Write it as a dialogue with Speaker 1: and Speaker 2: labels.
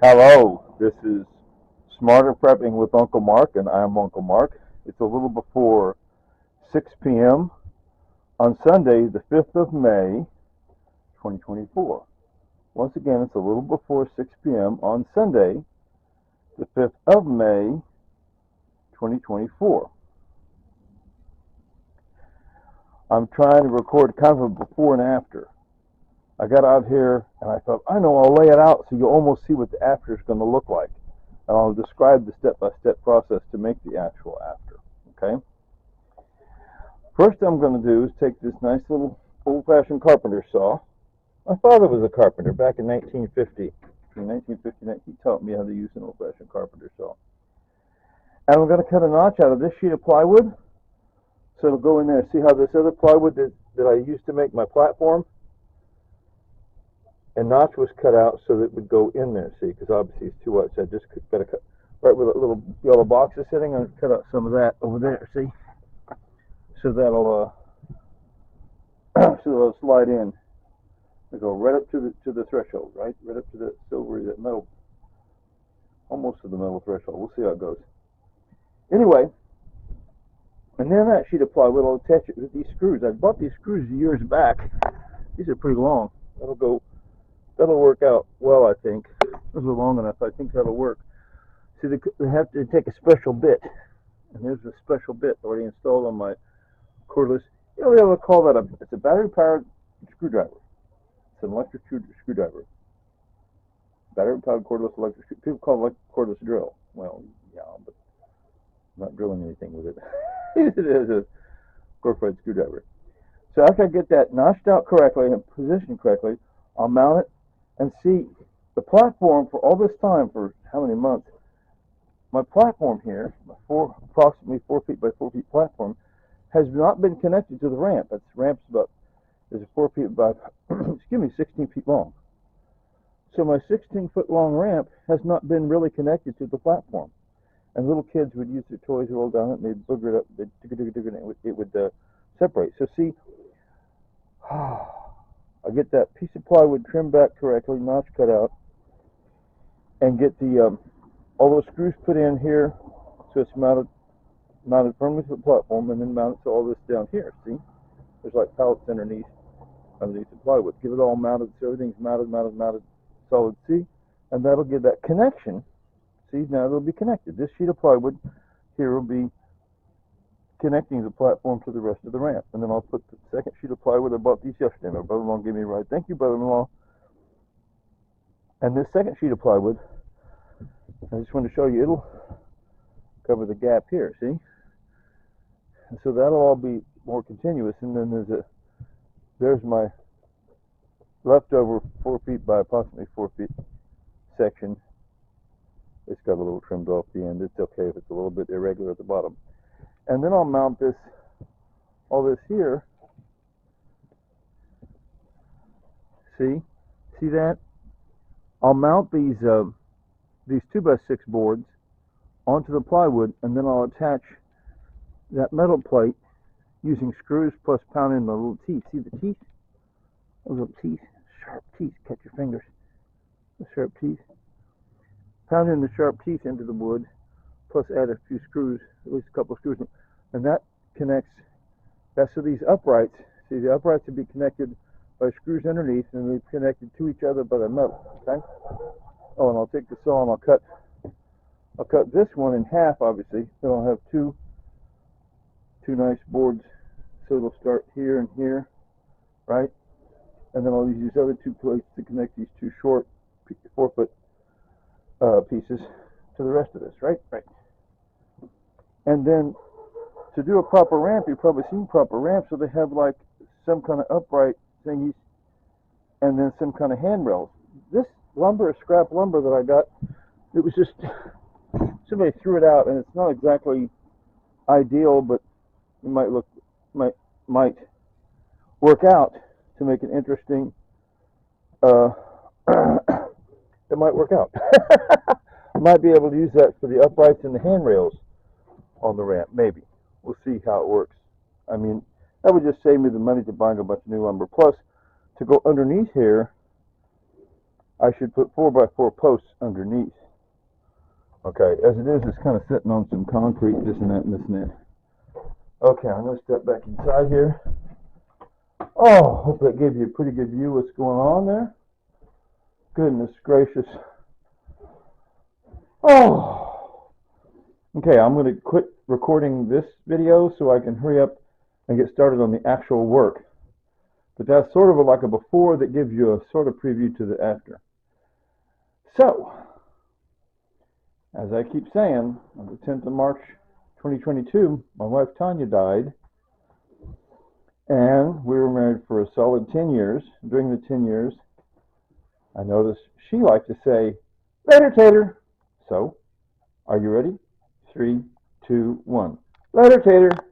Speaker 1: Hello, this is Smarter Prepping with Uncle Mark, and I'm Uncle Mark. It's a little before 6 p.m. on Sunday, the 5th of May, 2024. Once again, it's a little before 6 p.m. on Sunday, the 5th of May, 2024. I'm trying to record kind of a before and after. I got out here and I thought, I know, I'll lay it out so you almost see what the after is going to look like. And I'll describe the step-by-step process to make the actual after. Okay? First I'm going to do is take this nice little old-fashioned carpenter saw. My father was a carpenter back in 1950. In 1959, he taught me how to use an old-fashioned carpenter saw. And I'm going to cut a notch out of this sheet of plywood. So it'll go in there. See how this other plywood that I used to make my platform? A notch was cut out so that it would go in there, see, because obviously it's too much. I just got to cut right where the little yellow box is sitting. I'm going to cut out some of that over there, see? So that'll so it'll slide in. It'll go right up to the threshold, right up to the silvery, that metal, almost to the metal threshold. We'll see how it goes. Anyway, and then that sheet of plywood, I'll attach it with these screws. I bought these screws years back. These are pretty long. That'll work out well, I think. Those are long enough. I think that'll work. See, they have to take a special bit, and there's a special bit already installed on my cordless. You know, they'll call that it's a battery-powered screwdriver. It's an electric screwdriver. Battery-powered cordless electric. People call it cordless drill. Well, yeah, but I'm not drilling anything with it. It is a glorified screwdriver. So after I get that notched out correctly and positioned correctly, I'll mount it and see the platform for all this time, for how many months. My platform here, my approximately 4 feet by 4 feet platform, has not been connected to the ramp. That ramp's is 4 feet by, 16 feet long. So my 16-foot long ramp has not been really connected to the platform. And little kids would use their toys to roll down it, and they'd booger it up, and it would separate. So see, I get that piece of plywood trimmed back correctly, notch cut out, and get the all those screws put in here, so it's mounted firmly to the platform, and then mount it to all this down here. See, there's like pallets underneath the plywood. Get it all mounted so everything's mounted, solid. See, and that'll give that connection. See, now it'll be connected. This sheet of plywood here will be connecting the platform to the rest of the ramp. And then I'll put the second sheet of plywood. I bought these yesterday. My brother-in-law gave me a ride. Thank you, brother-in-law. And this second sheet of plywood, I just want to show you, it'll cover the gap here, see? And so that'll all be more continuous. And then there's my leftover 4 feet by approximately 4 feet section. It's got a little trimmed off the end. It's okay if it's a little bit irregular at the bottom. And then I'll mount all this here. See that? I'll mount these 2x6 boards onto the plywood, and then I'll attach that metal plate using screws plus pounding the little teeth. See the teeth? Those little teeth, sharp teeth. Cut your fingers. The sharp teeth. Pounding the sharp teeth into the wood, plus add a few screws, at least a couple of screws, and that connects. That's so these uprights. See, the uprights will be connected by screws underneath, and they're connected to each other by the metal. Okay. Oh, and I'll take the saw and I'll cut this one in half. Obviously, then I'll have two nice boards. So it'll start here and here, right? And then I'll use these other two plates to connect these two short 4-foot pieces to the rest of this, right? Right. And then to do a proper ramp, you've probably seen proper ramps, so they have like some kind of upright thingies and then some kind of handrails. This lumber is scrap lumber that I got. It was just, somebody threw it out, and it's not exactly ideal, but it might work out to make it interesting. It might work out. I might be able to use that for the uprights and the handrails on the ramp, maybe. We'll see how it works. I mean, that would just save me the money to buying a bunch of new lumber. Plus, to go underneath here, I should put 4x4 posts underneath. Okay, as it is, it's kind of sitting on some concrete, this and that and this and that. Okay, I'm going to step back inside here. Oh, hope that gave you a pretty good view of what's going on there. Goodness gracious. Oh. Okay, I'm going to quit recording this video so I can hurry up and get started on the actual work. But that's sort of like a before that gives you a sort of preview to the after. So, as I keep saying, on the 10th of March 2022, my wife Tanya died. And we were married for a solid 10 years. During the 10 years, I noticed she liked to say, "Later, Tater." So, are you ready? 3, 2, 1. Later, Tater.